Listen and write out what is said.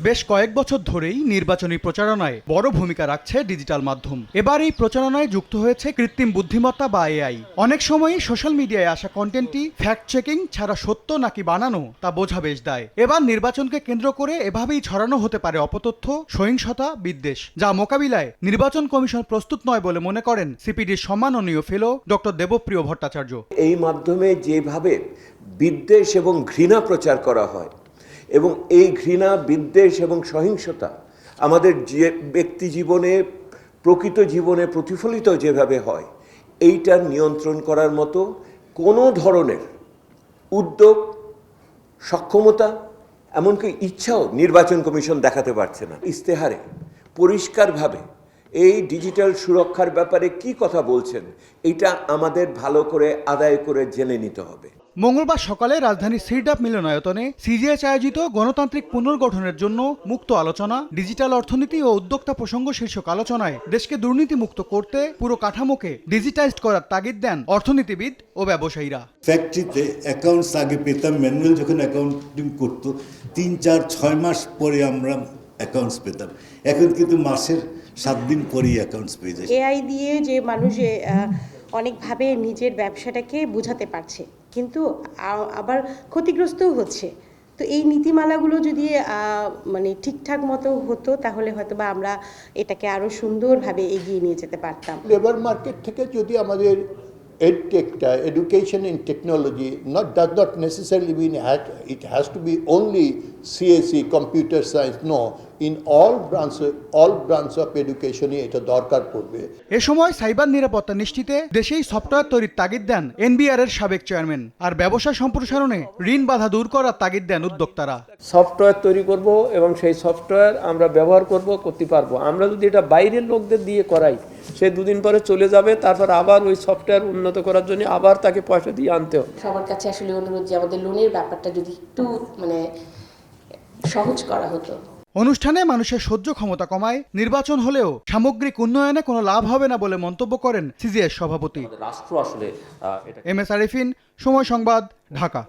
বেশ কয়েক বছর ধরেই নির্বাচনী প্রচারণায় বড় ভূমিকা রাখছে ডিজিটাল মাধ্যম। এবার এই প্রচারণায় যুক্ত হয়েছে কৃত্রিম বুদ্ধিমত্তা বা এআই। অনেক সময়ই সোশ্যাল মিডিয়ায় আসা কন্টেন্টটি ফ্যাক্ট চেকিং ছাড়া সত্য নাকি বানানো তা বোঝা বেশ দায়। এবার নির্বাচনকে কেন্দ্র করে এভাবেই ছড়ানো হতে পারে অপতথ্য, সহিংসতা, বিদ্বেষ, যা মোকাবিলায় নির্বাচন কমিশন প্রস্তুত নয় বলে মনে করেন সিপিডির সম্মাননীয় ফেলো ডক্টর দেবপ্রিয় ভট্টাচার্য। এই মাধ্যমে যেভাবে বিদ্বেষ এবং ঘৃণা প্রচার করা হয় এবং এই ঘৃণা, বিদ্বেষ এবং সহিংসতা আমাদের যে ব্যক্তি জীবনে, প্রকৃত জীবনে প্রতিফলিত যেভাবে হয়, এইটার নিয়ন্ত্রণ করার মতো কোনো ধরনের উদ্যোগ, সক্ষমতা, এমনকি ইচ্ছাও নির্বাচন কমিশন দেখাতে পারছে না। ইস্তেহারে পরিষ্কারভাবে এই ডিজিটাল সুরক্ষার ব্যাপারে কি কথা বলছেন, এটা আমাদের ভালো করে আদায় করে জেনে নিতে হবে। মঙ্গলবার সকালে রাজধানীর সিরডাপ মিলনায়তনে সিজিএইচ আয়োজিত গণতান্ত্রিক পুনর্গঠনের জন্য মুক্ত আলোচনা, ডিজিটাল অর্থনীতি ও উদ্যোক্তা প্রসঙ্গ শীর্ষক আলোচনায় দেশকে দুর্নীতি মুক্ত করতে পুরো কাঠামোকে ডিজিটাইজড করার তাগিদ দেন অর্থনীতিবিদ ও ব্যবসায়ীরা। ফ্যাক্টরিতে অ্যাকাউন্টস আগে পেতাম, ম্যানুয়াল যখন অ্যাকাউন্টিং করতো 3, 4, 6 মাস পরে আমরা অ্যাকাউন্টস পেতাম। এখন কিন্তু মাসের 7 দিন পরেই অ্যাকাউন্টস পেয়ে যায়। এআই দিয়ে যে মানুষ অনেকভাবে নিজের ব্যবসাটাকে বোঝাতে পারছে, কিন্তু আবার ক্ষতিগ্রস্তও হচ্ছে। তো এই নীতিমালাগুলো যদি মানে ঠিকঠাক মতো হতো, তাহলে হয়তো বা আমরা এটাকে আরও সুন্দরভাবে এগিয়ে নিয়ে যেতে পারতাম। লেবার মার্কেট থেকে যদি আমাদের এডটেকটা, education in technology, does not necessarily mean it has to be only CSE, computer science. No, in all branches of education এটা দরকার পড়বে। এ সময় সাইবার নিরাপত্তা নিশ্চিতে দেশেই সফটওয়্যার তৈরির তাগিদ দেন এনবিআর এর সাবেক চেয়ারম্যান। আর ব্যবসা সম্প্রসারণে ঋণ বাধা দূর করার তাগিদ দেন উদ্যোক্তারা। সফটওয়্যার তৈরি করব এবং সেই সফটওয়্যার আমরা ব্যবহার করতে পারবো। আমরা যদি এটা বাইরের লোকদের দিয়ে করাই, সে 2 দিন পরে চলে যাবে, তারপর আবার ওই সফটওয়্যার উন্নত করার জন্য আবার তাকে পয়সা দিয়ে আনতে হবে। সবার কাছে আসলে অনুরোধ যে আমাদের লোনের ব্যাপারটা যদি একটু সহজ করা হতো। অনুষ্ঠানে মানুষের সহ্য ক্ষমতা কমায় নির্বাচন হলেও সামগ্রিক উন্নয়নে কোনো লাভ হবে না বলে মন্তব্য করেন সিজিএস সভাপতি। রাষ্ট্র আসলে এম এস আরিফিন, সময় সংবাদ, ঢাকা।